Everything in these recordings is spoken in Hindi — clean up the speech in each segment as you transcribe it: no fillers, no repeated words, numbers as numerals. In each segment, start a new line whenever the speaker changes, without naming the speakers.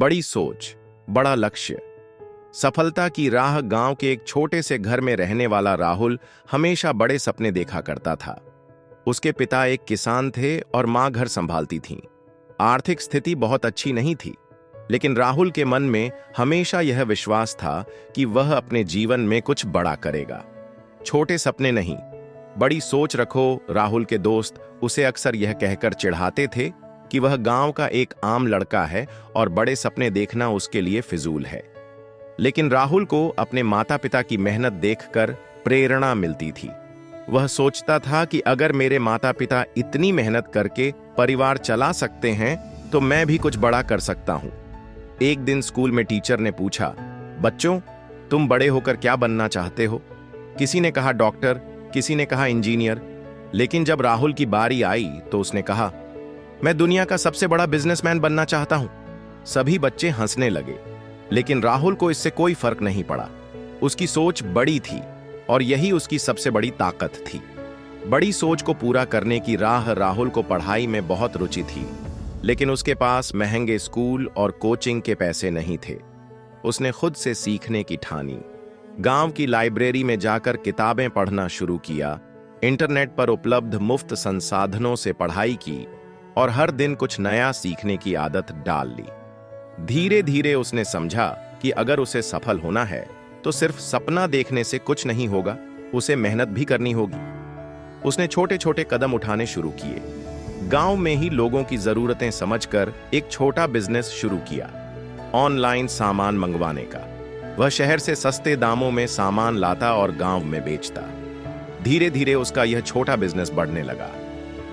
बड़ी सोच, बड़ा लक्ष्य। सफलता की राह। गांव के एक छोटे से घर में रहने वाला राहुल हमेशा बड़े सपने देखा करता था। उसके पिता एक किसान थे और मां घर संभालती थीं। आर्थिक स्थिति बहुत अच्छी नहीं थी, लेकिन राहुल के मन में हमेशा यह विश्वास था कि वह अपने जीवन में कुछ बड़ा करेगा। छोटे सपने नहीं, बड़ी सोच रखो। राहुल के दोस्त उसे अक्सर यह कहकर चिढ़ाते थे कि वह गांव का एक आम लड़का है और बड़े सपने देखना उसके लिए फिजूल है। लेकिन राहुल को अपने माता पिता की मेहनत देखकर प्रेरणा मिलती थी। वह सोचता था कि अगर मेरे माता पिता इतनी मेहनत करके परिवार चला सकते हैं तो मैं भी कुछ बड़ा कर सकता हूं। एक दिन स्कूल में टीचर ने पूछा, बच्चों, तुम बड़े होकर क्या बनना चाहते हो? किसी ने कहा डॉक्टर, किसी ने कहा इंजीनियर। लेकिन जब राहुल की बारी आई तो उसने कहा, मैं दुनिया का सबसे बड़ा बिजनेसमैन बनना चाहता हूं। सभी बच्चे हंसने लगे, लेकिन राहुल को इससे कोई फर्क नहीं पड़ा। उसकी सोच बड़ी थी और यही उसकी सबसे बड़ी ताकत थी। बड़ी सोच को पूरा करने की राह। राहुल को पढ़ाई में बहुत रुचि थी, लेकिन उसके पास महंगे स्कूल और कोचिंग के पैसे नहीं थे। उसने खुद से सीखने की ठानी। गांव की लाइब्रेरी में जाकर किताबें पढ़ना शुरू किया, इंटरनेट पर उपलब्ध मुफ्त संसाधनों से पढ़ाई की और हर दिन कुछ नया सीखने की आदत डाल ली। धीरे धीरे उसने समझा कि अगर उसे सफल होना है तो सिर्फ सपना देखने से कुछ नहीं होगा, उसे मेहनत भी करनी होगी। उसने छोटे छोटे कदम उठाने शुरू किए। गांव में ही लोगों की जरूरतें समझकर एक छोटा बिजनेस शुरू किया, ऑनलाइन सामान मंगवाने का। वह शहर से सस्ते दामों में सामान लाता और गांव में बेचता। धीरे धीरे उसका यह छोटा बिजनेस बढ़ने लगा।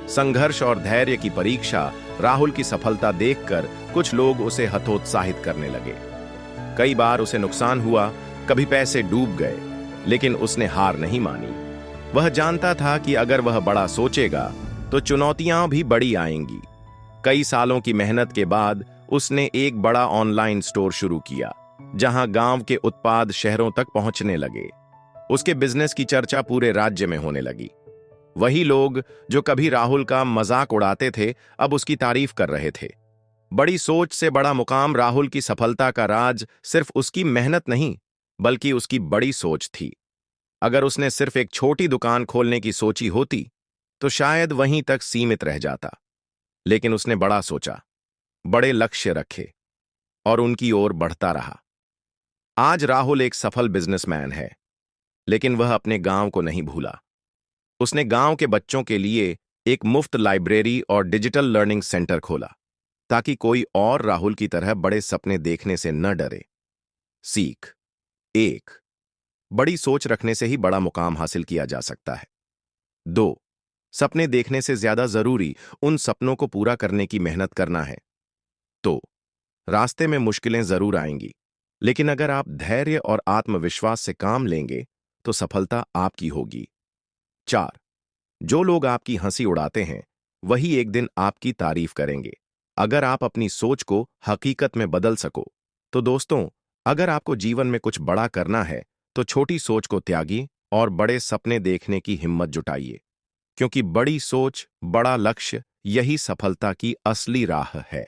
संघर्ष और धैर्य की परीक्षा। राहुल की सफलता देखकर कुछ लोग उसे हतोत्साहित करने लगे। कई बार उसे नुकसान हुआ, कभी पैसे डूब गए, लेकिन उसने हार नहीं मानी। वह जानता था कि अगर वह बड़ा सोचेगा तो चुनौतियां भी बड़ी आएंगी। कई सालों की मेहनत के बाद उसने एक बड़ा ऑनलाइन स्टोर शुरू किया, जहां गांव के उत्पाद शहरों तक पहुंचने लगे। उसके बिजनेस की चर्चा पूरे राज्य में होने लगी। वही लोग जो कभी राहुल का मजाक उड़ाते थे, अब उसकी तारीफ कर रहे थे। बड़ी सोच से बड़ा मुकाम। राहुल की सफलता का राज सिर्फ उसकी मेहनत नहीं, बल्कि उसकी बड़ी सोच थी। अगर उसने सिर्फ एक छोटी दुकान खोलने की सोची होती तो शायद वहीं तक सीमित रह जाता। लेकिन उसने बड़ा सोचा, बड़े लक्ष्य रखे और उनकी ओर बढ़ता रहा। आज राहुल एक सफल बिजनेसमैन है, लेकिन वह अपने गांव को नहीं भूला। उसने गांव के बच्चों के लिए एक मुफ्त लाइब्रेरी और डिजिटल लर्निंग सेंटर खोला, ताकि कोई और राहुल की तरह बड़े सपने देखने से न डरे। सीख एक, बड़ी सोच रखने से ही बड़ा मुकाम हासिल किया जा सकता है। 2, सपने देखने से ज्यादा जरूरी उन सपनों को पूरा करने की मेहनत करना है। तो रास्ते में मुश्किलें जरूर आएंगी, लेकिन अगर आप धैर्य और आत्मविश्वास से काम लेंगे तो सफलता आपकी होगी। 4, जो लोग आपकी हंसी उड़ाते हैं वही एक दिन आपकी तारीफ करेंगे। अगर आप अपनी सोच को हकीकत में बदल सको तो दोस्तों, अगर आपको जीवन में कुछ बड़ा करना है तो छोटी सोच को त्यागिए और बड़े सपने देखने की हिम्मत जुटाइए, क्योंकि बड़ी सोच, बड़ा लक्ष्य, यही सफलता की असली राह है।